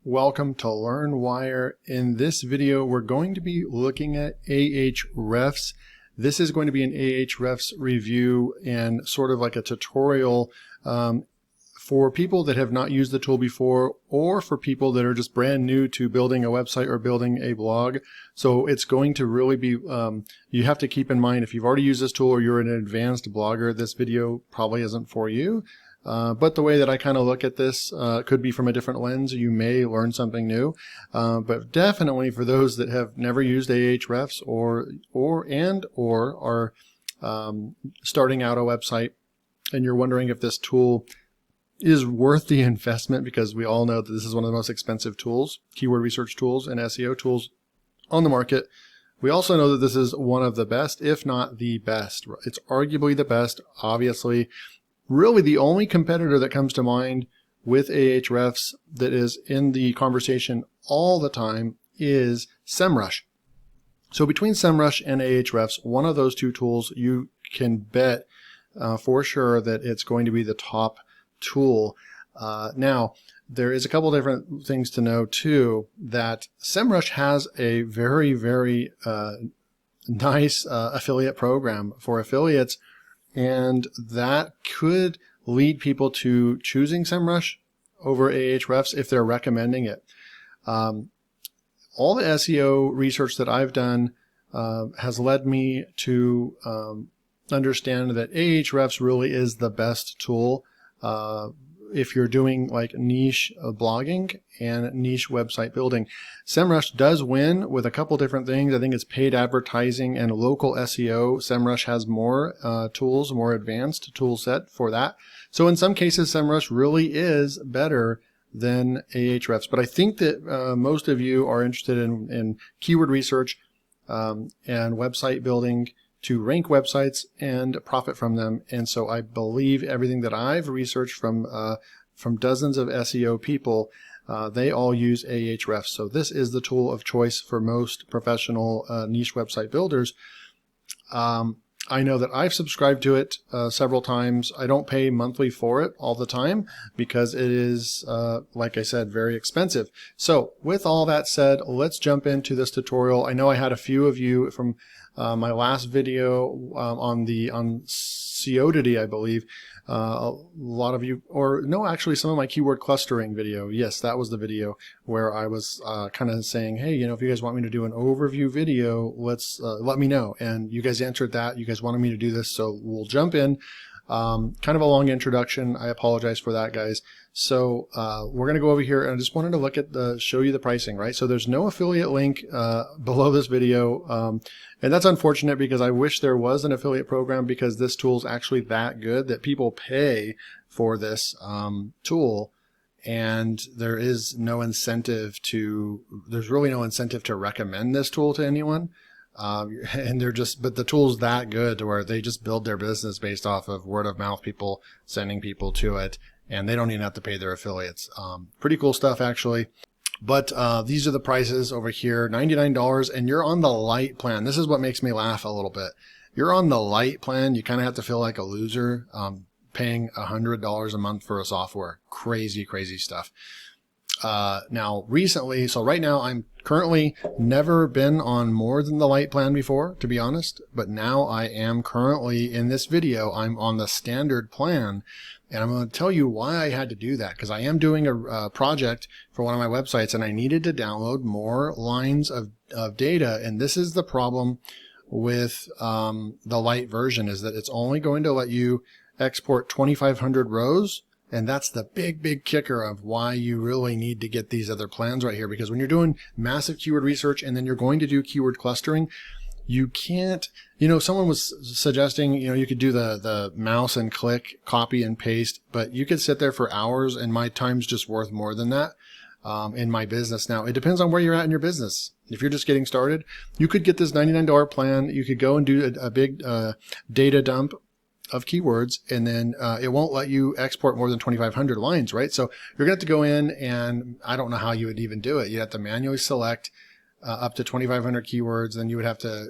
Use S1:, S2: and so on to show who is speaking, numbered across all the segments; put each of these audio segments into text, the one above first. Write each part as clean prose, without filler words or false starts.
S1: Welcome to LearnWire. In this video, we're going to be looking at ahrefs. This is going to be an ahrefs review and sort of like a tutorial for people that have not used the tool before, or for people that are just brand new to building a website or building a blog. So it's going to really be, you have to keep in mind, if you've already used this tool or you're an advanced blogger, this video probably isn't for you. But the way that I kind of look at this could be from a different lens. You may learn something new, but definitely for those that have never used ahrefs or are starting out a website and you're wondering if this tool is worth the investment, because we all know that this is one of the most expensive tools, keyword research tools and SEO tools on the market. We also know that this is one of the best, if not the best. It's arguably the best, obviously. Really, the only competitor that comes to mind with ahrefs that is in the conversation all the time is SEMrush. So between SEMrush and ahrefs, one of those two tools, you can bet for sure that it's going to be the top tool. Now, there is a couple different things to know too, that SEMrush has a very, very nice affiliate program for affiliates. And that could lead people to choosing SEMrush over ahrefs if they're recommending it. All the SEO research that I've done has led me to understand that ahrefs really is the best tool if you're doing like niche blogging and niche website building. SEMrush does win with a couple different things. I think it's paid advertising and local SEO. SEMrush has more tools, more advanced tool set for that. So in some cases, SEMrush really is better than ahrefs. But I think that most of you are interested in keyword research and website building to rank websites and profit from them. And so I believe everything that I've researched from dozens of SEO people, they all use ahrefs. So this is the tool of choice for most professional niche website builders. I know that I've subscribed to it several times. I don't pay monthly for it all the time because it is, like I said, very expensive. So with all that said, let's jump into this tutorial. I know I had a few of you from my last video on Commodity, I believe. A lot of you, or no, actually some of my keyword clustering video. Yes, that was the video where I was kind of saying, hey, if you guys want me to do an overview video, let me know. And you guys answered that. You guys wanted me to do this, so we'll jump in. Kind of a long introduction. I apologize for that, guys. So we're going to go over here, and I just wanted to look at show you the pricing, right? So there's no affiliate link below this video, and that's unfortunate because I wish there was an affiliate program, because this tool is actually that good that people pay for this tool, and there is no incentive there's really no incentive to recommend this tool to anyone. And but the tool's that good to where they just build their business based off of word of mouth, people sending people to it, and they don't even have to pay their affiliates. Pretty cool stuff, actually. But these are the prices over here, $99, and you're on the light plan. This is what makes me laugh a little bit. You're on the light plan. You kind of have to feel like a loser paying $100 a month for a software. Crazy, crazy stuff. Now recently, so right now I'm currently never been on more than the light plan before, to be honest, but now I am currently in this video, I'm on the standard plan, and I'm going to tell you why I had to do that, because I am doing a project for one of my websites and I needed to download more lines of data. And this is the problem with the light version, is that it's only going to let you export 2,500 rows. And that's the big kicker of why you really need to get these other plans right here. Because when you're doing massive keyword research and then you're going to do keyword clustering, you can't, someone was suggesting, you could do the mouse and click, copy and paste, but you could sit there for hours, and my time's just worth more than that in my business. Now, it depends on where you're at in your business. If you're just getting started, you could get this $99 plan. You could go and do a big data dump of keywords, and then it won't let you export more than 2,500 lines, right? So you're going to have to go in, and I don't know how you would even do it. You'd have to manually select up to 2,500 keywords. Then you would have to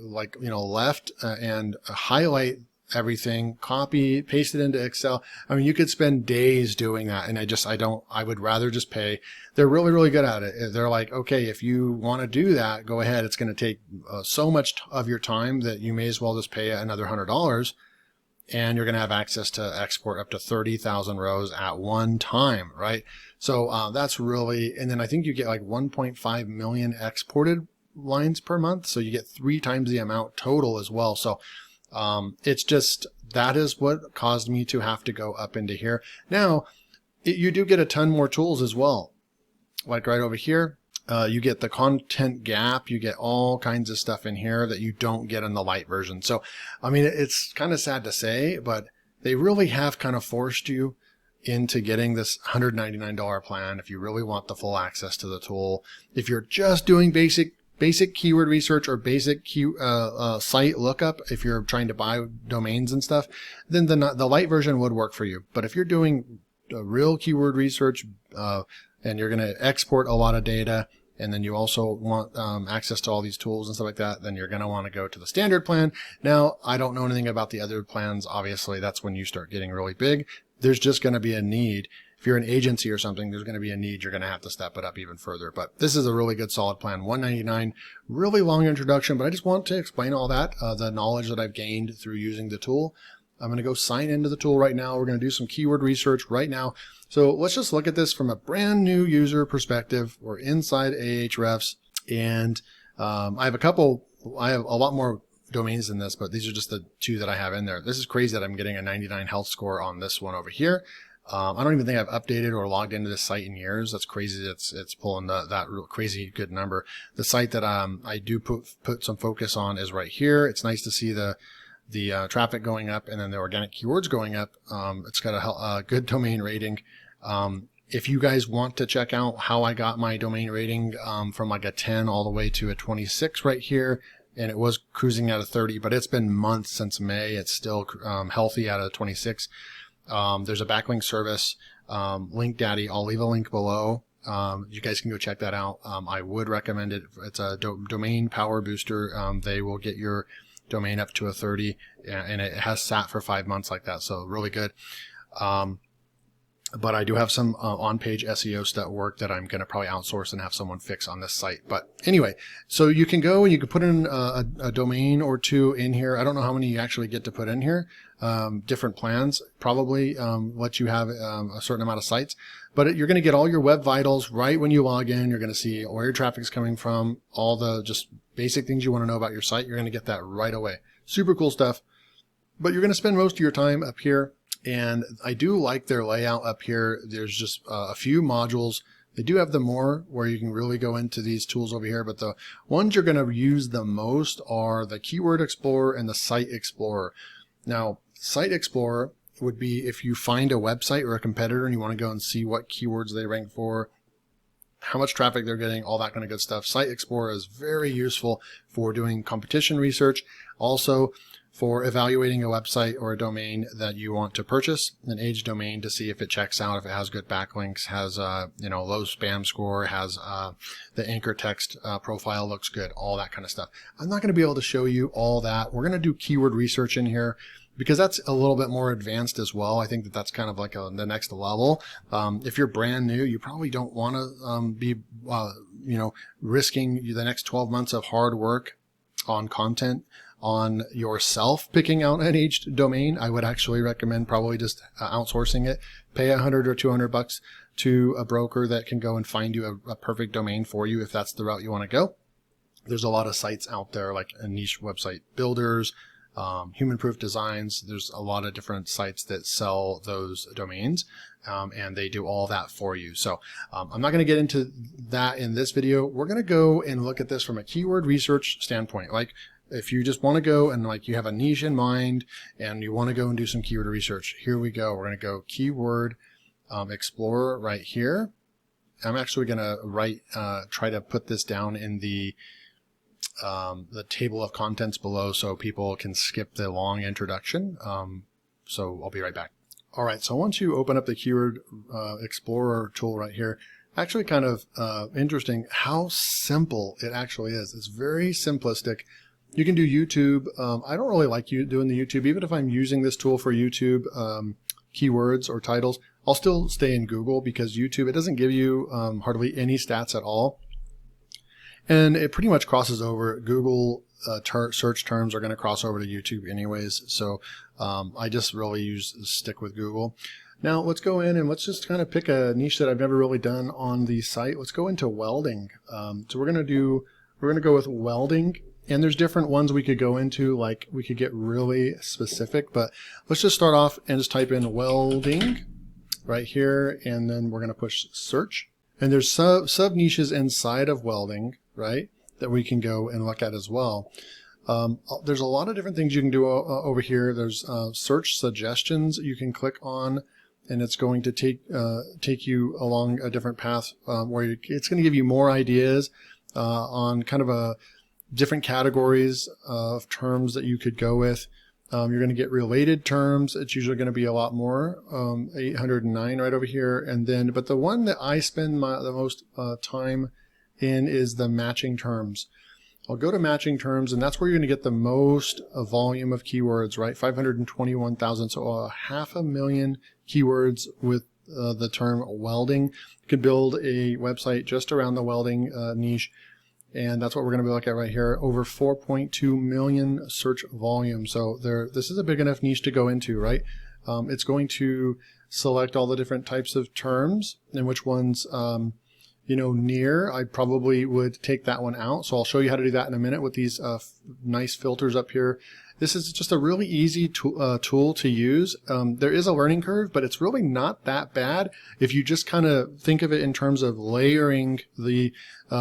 S1: left and highlight everything, copy, paste it into Excel. I mean, you could spend days doing that. And I would rather just pay. They're really, really good at it. They're like, okay, if you want to do that, go ahead. It's going to take so much of your time that you may as well just pay another $100. And you're going to have access to export up to 30,000 rows at one time, right? So that's really, and then I think you get like 1.5 million exported lines per month. So you get 3 times the amount total as well. So it's just, that is what caused me to have to go up into here. Now, you do get a ton more tools as well. Like right over here, you get the content gap, you get all kinds of stuff in here that you don't get in the light version. So, I mean, it's kind of sad to say, but they really have kind of forced you into getting this $199 plan if you really want the full access to the tool. If you're just doing basic keyword research or basic site lookup, if you're trying to buy domains and stuff, then the light version would work for you. But if you're doing real keyword research and you're going to export a lot of data, and then you also want access to all these tools and stuff like that, then you're going to want to go to the standard plan. Now, I don't know anything about the other plans. Obviously, that's when you start getting really big. There's just going to be a need. If you're an agency or something, there's going to be a need. You're going to have to step it up even further. But this is a really good, solid plan. $199, really long introduction, but I just want to explain all that, the knowledge that I've gained through using the tool. I'm going to go sign into the tool right now. We're going to do some keyword research right now. So let's just look at this from a brand new user perspective. We're inside ahrefs, and I have a lot more domains than this, but these are just the 2 that I have in there. This is crazy that I'm getting a 99 health score on this one over here. I don't even think I've updated or logged into this site in years. That's crazy. It's pulling that real crazy good number. The site that I do put some focus on is right here. It's nice to see the traffic going up and then the organic keywords going up. It's got a good domain rating. If you guys want to check out how I got my domain rating from like a 10 all the way to a 26 right here, and it was cruising at a 30, but it's been months since May. It's still healthy at a 26. There's a backlink service, Link Daddy. I'll leave a link below. You guys can go check that out. I would recommend it. It's a domain power booster. They will get your domain up to a 30, and it has sat for 5 months like that. So really good. But I do have some on-page SEO stuff work that I'm going to probably outsource and have someone fix on this site. But anyway, so you can go and you can put in a domain or 2 in here. I don't know how many you actually get to put in here. Different plans probably let you have a certain amount of sites. But you're going to get all your web vitals right when you log in. You're going to see where your traffic's coming from, all the just basic things you want to know about your site. You're going to get that right away. Super cool stuff. But you're going to spend most of your time up here. And I do like their layout up here. There's just a few modules. They do have the more where you can really go into these tools over here, but the ones you're going to use the most are the Keyword Explorer and the Site Explorer. Now, Site Explorer would be if you find a website or a competitor and you want to go and see what keywords they rank for, how much traffic they're getting, all that kind of good stuff. Site Explorer is very useful for doing competition research. Also, for evaluating a website or a domain that you want to purchase, an age domain, to see if it checks out, if it has good backlinks, has low spam score, has the anchor text profile looks good, all that kind of stuff. I'm not going to be able to show you all that. We're going to do keyword research in here because that's a little bit more advanced as well. I think that's kind of like the next level. If you're brand new, you probably don't want to be risking the next 12 months of hard work on content on yourself picking out an aged domain. I would actually recommend probably just outsourcing it. Pay $100 or $200 to a broker that can go and find you a perfect domain for you if that's the route you want to go. There's a lot of sites out there like a niche website builders, Human Proof Designs. There's a lot of different sites that sell those domains, and they do all that for you. So I'm not going to get into that in this video. We're going to go and look at this from a keyword research standpoint. Like, if you just want to go and you have a niche in mind and you want to go and do some keyword research, here we go. We're going to go Keyword Explorer right here. I'm actually going to try to put this down in the table of contents below so people can skip the long introduction. So I'll be right back. All right. So once you open up the Keyword Explorer tool right here, actually kind of interesting how simple it actually is. It's very simplistic. You can do YouTube. I don't really like doing the YouTube. Even if I'm using this tool for YouTube keywords or titles, I'll still stay in Google because YouTube, it doesn't give you hardly any stats at all. And it pretty much crosses over. Google search terms are going to cross over to YouTube anyways. So I just really stick with Google. Now let's go in and let's just kind of pick a niche that I've never really done on the site. Let's go into welding. So we're going to go with welding. And there's different ones we could go into, like we could get really specific, but let's just start off and just type in welding right here, and then we're going to push search. And there's sub niches inside of welding, right, that we can go and look at as well. There's a lot of different things you can do over here. There's search suggestions you can click on, and it's going to take you along a different path where it's going to give you more ideas on kind of a different categories of terms that you could go with. You're going to get related terms. It's usually going to be a lot more, 809 right over here. And then, but the one that I spend the most time in is the matching terms. I'll go to matching terms, and that's where you're going to get the most volume of keywords, right? 521,000, so 500,000 keywords with the term welding. You could build a website just around the welding niche. And that's what we're going to be looking at right here. Over 4.2 million search volume. So this is a big enough niche to go into, right? It's going to select all the different types of terms and which ones, near. I probably would take that one out. So I'll show you how to do that in a minute with these nice filters up here. This is just a really easy tool to use. There is a learning curve, but it's really not that bad if you just kind of think of it in terms of layering the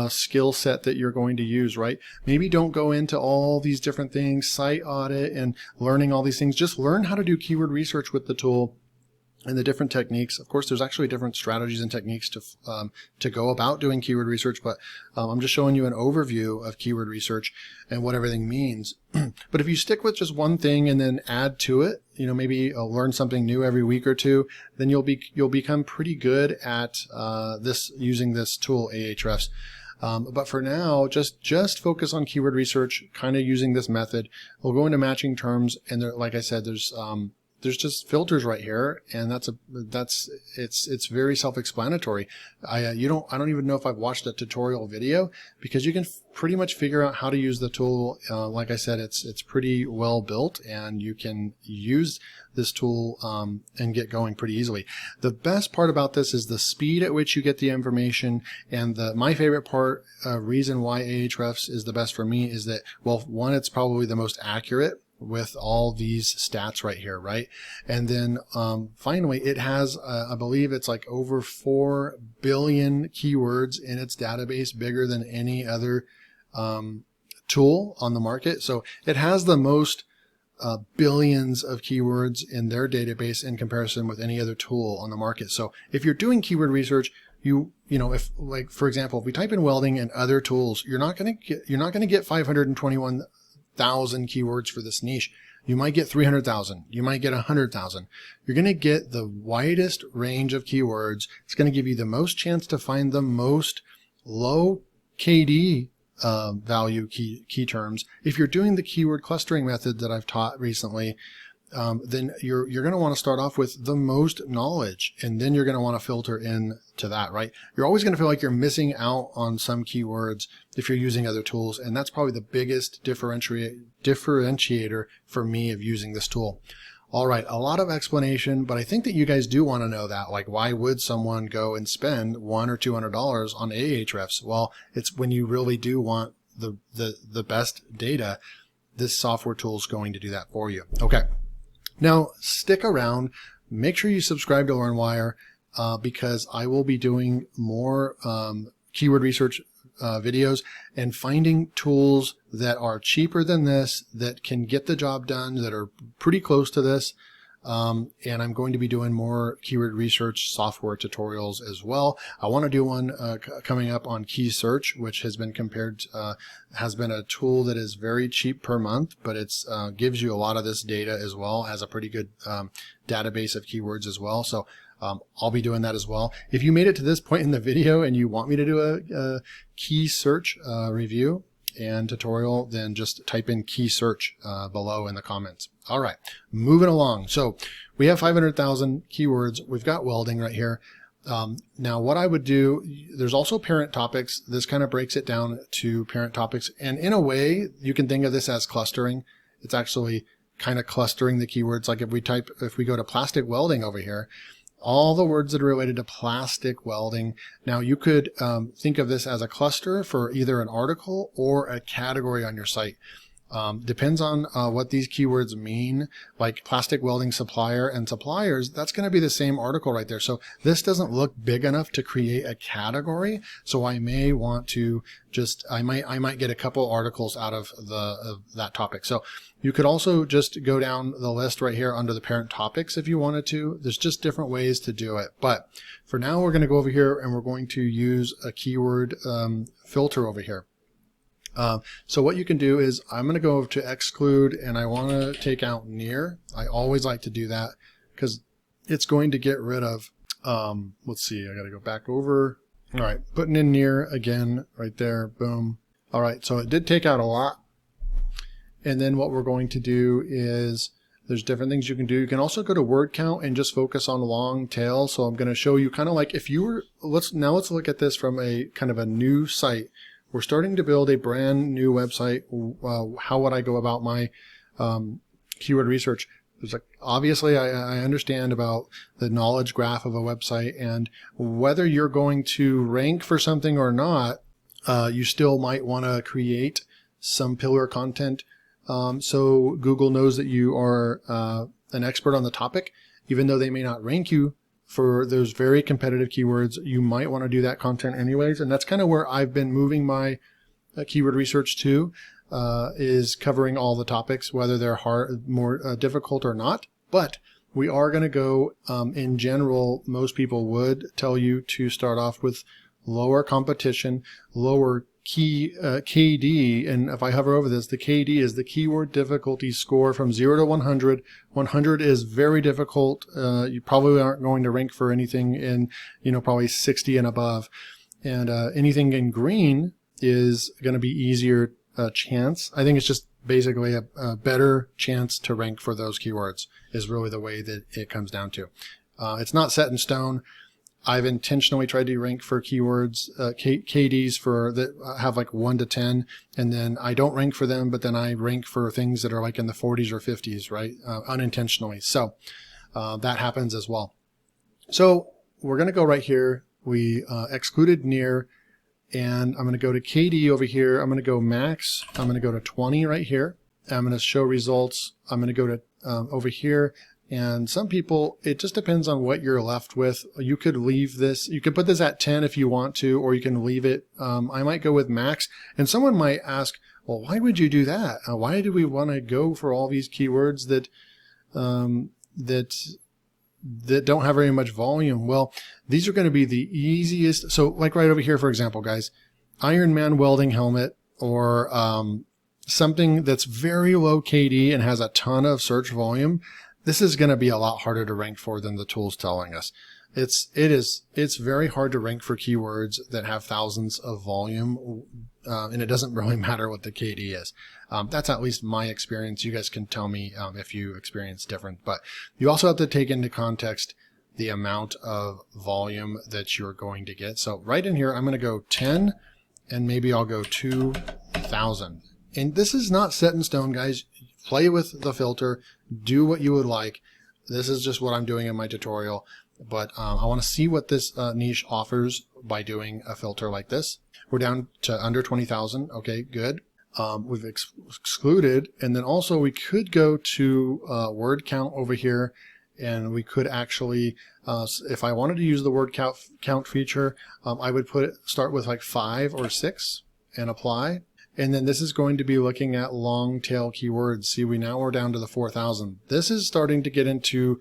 S1: skill set that you're going to use, right? Maybe don't go into all these different things, site audit and learning all these things. Just learn how to do keyword research with the tool and the different techniques. Of course, there's actually different strategies and techniques to go about doing keyword research, but I'm just showing you an overview of keyword research and what everything means. But if you stick with just one thing and then add to it, maybe learn something new every week or two, then you'll become pretty good at using this tool, ahrefs. But for now, just focus on keyword research, kind of using this method. We'll go into matching terms, and like I said, there's just filters right here, and it's very self-explanatory. I don't even know if I've watched a tutorial video, because you can pretty much figure out how to use the tool. Like I said, it's pretty well built, and you can use this tool and get going pretty easily. The best part about this is the speed at which you get the information, and my favorite part, reason why ahrefs is the best for me is that, well, one, it's probably the most accurate with all these stats right here, right? And then finally, it has, I believe it's like over 4 billion keywords in its database, bigger than any other tool on the market. So it has the most billions of keywords in their database in comparison with any other tool on the market. So if you're doing keyword research, if, like, for example, if we type in welding and other tools, you're not going to get 521,000 keywords for this niche. You might get 300,000. You might get 100,000. You're going to get the widest range of keywords. It's going to give you the most chance to find the most low KD value key terms. If you're doing the keyword clustering method that I've taught recently, then you're going to want to start off with the most knowledge, and then you're going to want to filter in to that, right? You're always going to feel like you're missing out on some keywords if you're using other tools, and that's probably the biggest differentiator for me of using this tool. All right, a lot of explanation, but I think that you guys do want to know that, like, why would someone go and spend $100 or $200 on ahrefs? Well, it's when you really do want the best data, this software tool is going to do that for you. Okay. Now, stick around. Make sure you subscribe to LearnWire because I will be doing more keyword research videos and finding tools that are cheaper than this, that can get the job done, that are pretty close to this. And I'm going to be doing more keyword research software tutorials as well. I want to do one coming up on key search, which has been has been a tool that is very cheap per month, but it's gives you a lot of this data as well, has a pretty good database of keywords as well. So I'll be doing that as well. If you made it to this point in the video and you want me to do a key search review, and tutorial, then just type in key search below in the comments. All right, moving along. So we have 500,000 keywords. We've got welding right here. Now what I would do, there's also parent topics. This kind of breaks it down to parent topics. And in a way, you can think of this as clustering. It's actually kind of clustering the keywords. Like if we go to plastic welding over here, all the words that are related to plastic welding. Now you could think of this as a cluster for either an article or a category on your site. Depends on what these keywords mean, like plastic welding supplier and suppliers. That's going to be the same article right there. So this doesn't look big enough to create a category. So I may want to I might get a couple articles out of that topic. So you could also just go down the list right here under the parent topics if you wanted to. There's just different ways to do it. But for now, we're going to go over here and we're going to use a keyword filter over here. So what you can do is I'm going to go over to exclude and I want to take out near. I always like to do that because it's going to get rid of, let's see, I got to go back over. All right, putting in near again right there. Boom. All right, so it did take out a lot. And then what we're going to do is there's different things you can do. You can also go to word count and just focus on long tail. So I'm going to show you kind of like if you were, let's look at this from a kind of a new site. We're starting to build a brand new website. How would I go about my keyword research? There's obviously I understand about the knowledge graph of a website, and whether you're going to rank for something or not, you still might want to create some pillar content so Google knows that you are an expert on the topic. Even though they may not rank you for those very competitive keywords, you might want to do that content anyways. And that's kind of where I've been moving my keyword research to, is covering all the topics, whether they're more difficult or not. But we are going to go, in general, most people would tell you to start off with lower competition, lower KD, and if I hover over this, the KD is the keyword difficulty score from 0 to 100. 100 is very difficult. You probably aren't going to rank for anything in, probably 60 and above. And anything in green is going to be easier chance. I think it's just basically a better chance to rank for those keywords is really the way that it comes down to. It's not set in stone. I've intentionally tried to rank for keywords, KDs that have like 1 to 10, and then I don't rank for them, but then I rank for things that are like in the 40s or 50s, right? Unintentionally. So that happens as well. So we're going to go right here. We excluded near, and I'm going to go to KD over here. I'm going to go max. I'm going to go to 20 right here. I'm going to show results. I'm going to go to over here. And some people, it just depends on what you're left with. You could leave this, you could put this at 10 if you want to, or you can leave it. I might go with max. And someone might ask, well, why would you do that? Why do we want to go for all these keywords that don't have very much volume? Well, these are going to be the easiest. So like right over here, for example, guys, Iron Man welding helmet, or something that's very low KD and has a ton of search volume. This is going to be a lot harder to rank for than the tool's telling us. It's very hard to rank for keywords that have thousands of volume, and it doesn't really matter what the KD is. That's at least my experience. You guys can tell me if you experience different, but you also have to take into context the amount of volume that you're going to get. So right in here, I'm going to go 10, and maybe I'll go 2,000. And this is not set in stone, guys. Play with the filter, do what you would like. This is just what I'm doing in my tutorial, but I want to see what this niche offers by doing a filter like this. We're down to under 20,000. Okay, good. We've excluded, and then also we could go to word count over here, and we could actually, if I wanted to use the word count feature, I would start with like 5 or 6 and apply. And then this is going to be looking at long tail keywords. See, now we're down to the 4,000. This is starting to get into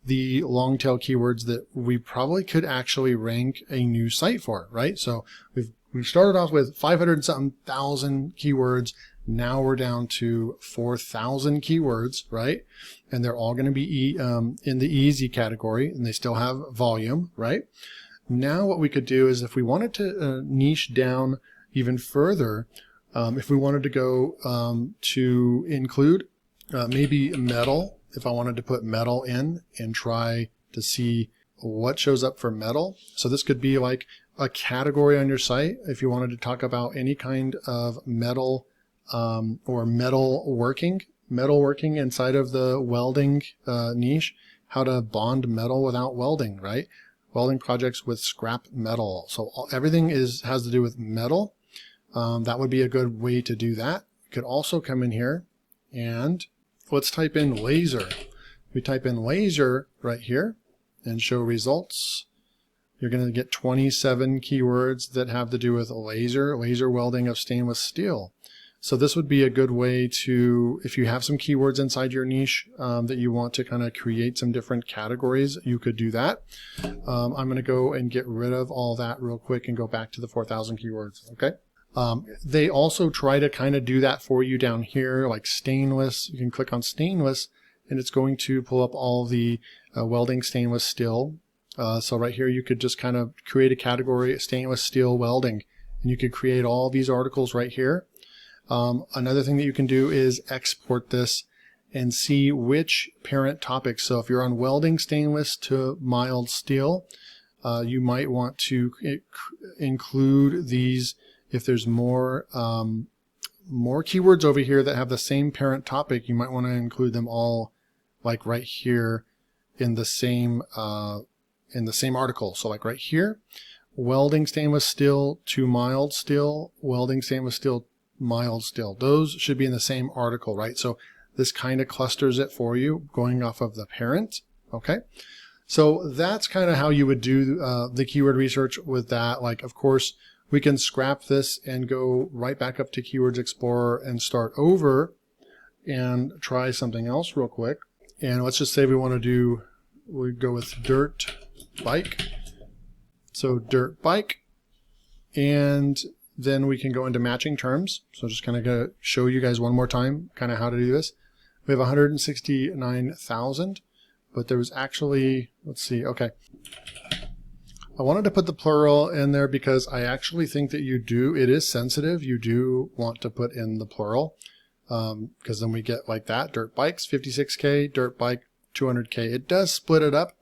S1: the long tail keywords that we probably could actually rank a new site for, right? So we've started off with 500-something thousand keywords. Now we're down to 4,000 keywords, right? And they're all going to be in the easy category, and they still have volume, right? Now what we could do is if we wanted to niche down even further, If we wanted to go to include, maybe metal, if I wanted to put metal in and try to see what shows up for metal. So this could be like a category on your site if you wanted to talk about any kind of metal or metal working inside of the welding niche, how to bond metal without welding, right? Welding projects with scrap metal. So everything has to do with metal. That would be a good way to do that. You could also come in here and let's type in laser. We type in laser right here and show results. You're going to get 27 keywords that have to do with laser welding of stainless steel. So this would be a good way to, if you have some keywords inside your niche that you want to kind of create some different categories, you could do that. I'm going to go and get rid of all that real quick and go back to the 4,000 keywords, okay? They also try to kind of do that for you down here, like stainless. You can click on stainless and it's going to pull up all the welding stainless steel. So right here you could just kind of create a category, stainless steel welding, and you could create all these articles right here. Another thing that you can do is export this and see which parent topics. So if you're on welding stainless to mild steel, you might want to include these. If there's more keywords over here that have the same parent topic, you might want to include them all, like right here in the same article. So like right here, welding stainless steel to mild steel, welding stainless steel, mild steel. Those should be in the same article, right? So this kind of clusters it for you going off of the parent. Okay. So that's kind of how you would do the keyword research with that. Like, of course, we can scrap this and go right back up to Keywords Explorer and start over and try something else real quick. And let's just say we go with dirt bike. So dirt bike, and then we can go into matching terms. So just kind of going to show you guys one more time kind of how to do this. We have 169,000, but there was actually, let's see, okay. I wanted to put the plural in there because I actually think that it is sensitive. You do want to put in the plural because then we get like that, dirt bikes, 56K, dirt bike, 200K. It does split it up.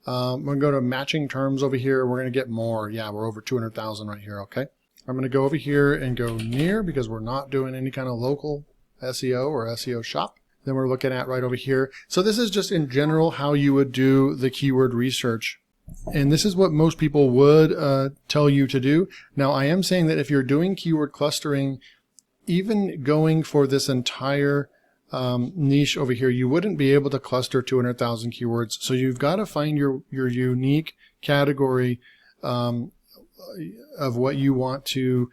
S1: I'm going to go to matching terms over here. We're going to get more. Yeah, we're over 200,000 right here, okay? I'm going to go over here and go near because we're not doing any kind of local SEO or SEO shop. Then we're looking at right over here. So this is just in general how you would do the keyword research. And this is what most people would tell you to do. Now, I am saying that if you're doing keyword clustering, even going for this entire niche over here, you wouldn't be able to cluster 200,000 keywords. So you've got to find your unique category of what you want to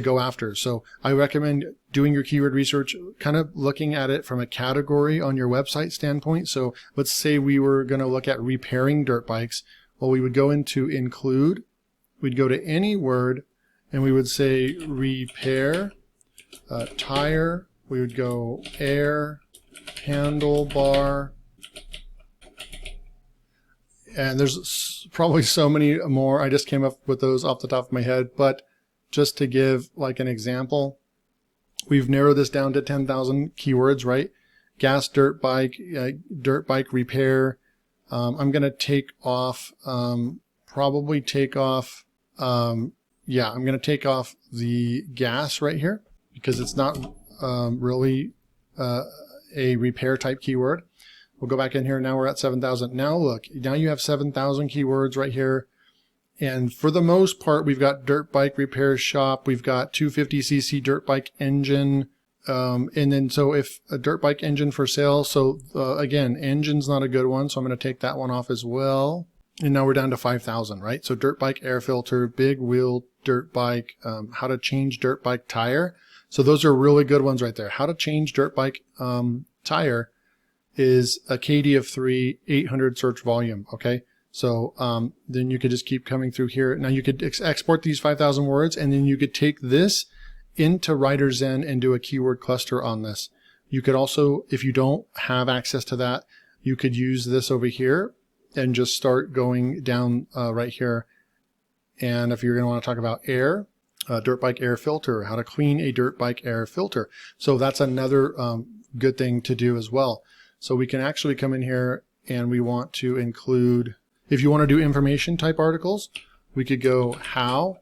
S1: go after. So I recommend doing your keyword research, kind of looking at it from a category on your website standpoint. So let's say we were going to look at repairing dirt bikes. Well, we would go into include, we'd go to any word, and we would say repair, tire, we would go air, handlebar, and there's probably so many more. I just came up with those off the top of my head, but just to give like an example, we've narrowed this down to 10,000 keywords, right? Gas, dirt bike repair. I'm going to take off, I'm going to take off the gas right here because it's not really a repair type keyword. We'll go back in here. Now we're at 7,000. Now look, now you have 7,000 keywords right here. And for the most part, we've got dirt bike repair shop. We've got 250cc dirt bike engine. And then so if a dirt bike engine for sale. So again, engine's not a good one. So I'm going to take that one off as well. And now we're down to 5,000, right? So dirt bike air filter, big wheel dirt bike, how to change dirt bike tire. So those are really good ones right there. How to change dirt bike tire is a KD of 3, 800 search volume. Okay. So then you could just keep coming through here. Now you could export these 5,000 words, and then you could take this into writerzen and do a keyword cluster on this. You could also, if you don't have access to that, you could use this over here and just start going down right here. And if you're going to want to talk about air, dirt bike air filter, how to clean a dirt bike air filter. So that's another good thing to do as well. So we can actually come in here and we want to include, if you want to do information type articles, we could go how,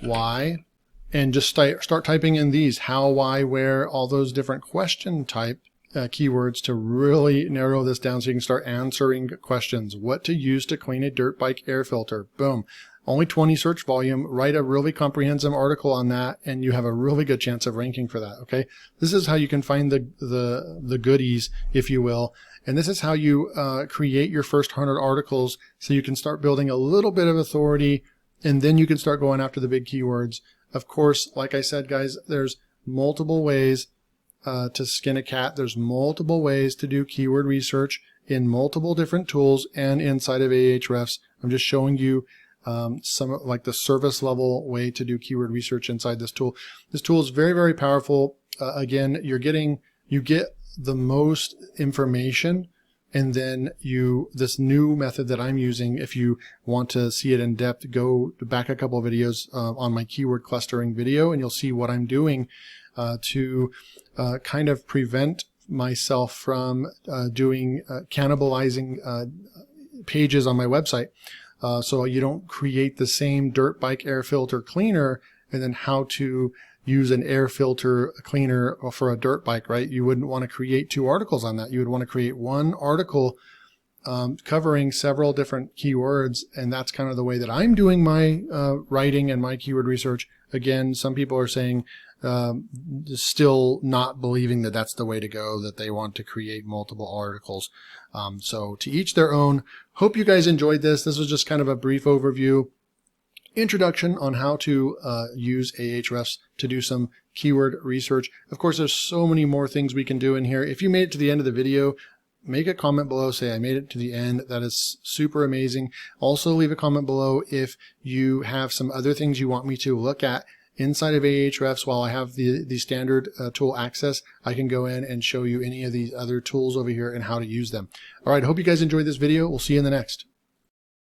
S1: why, and just start typing in these how, why, where, all those different question type keywords to really narrow this down so you can start answering questions. What to use to clean a dirt bike air filter. Boom. Only 20 search volume. Write a really comprehensive article on that and you have a really good chance of ranking for that. Okay. This is how you can find the goodies, if you will. And this is how you create your first 100 articles so you can start building a little bit of authority and then you can start going after the big keywords. Of course, like I said, guys, there's multiple ways to skin a cat. There's multiple ways to do keyword research in multiple different tools and inside of ahrefs. I'm just showing you some like the service level way to do keyword research inside this tool. This tool is very, very powerful. Again, you get the most information, and then this new method that I'm using, if you want to see it in depth, go back a couple of videos on my keyword clustering video and you'll see what I'm doing to kind of prevent myself from doing cannibalizing pages on my website. So you don't create the same dirt bike air filter cleaner and then how to use an air filter cleaner for a dirt bike, right? You wouldn't want to create 2 articles on that. You would want to create 1 article covering several different keywords, and that's kind of the way that I'm doing my writing and my keyword research. Again, some people are saying still not believing that that's the way to go, that they want to create multiple articles. So to each their own. Hope you guys enjoyed this. This was just kind of a brief overview, introduction on how to use ahrefs to do some keyword research. Of course, there's so many more things we can do in here. If you made it to the end of the video, make a comment below, say I made it to the end. That is super amazing. Also leave a comment below if you have some other things you want me to look at inside of ahrefs. While I have the standard tool access, I can go in and show you any of these other tools over here and how to use them. All right, hope you guys enjoyed this video. We'll see you in the next.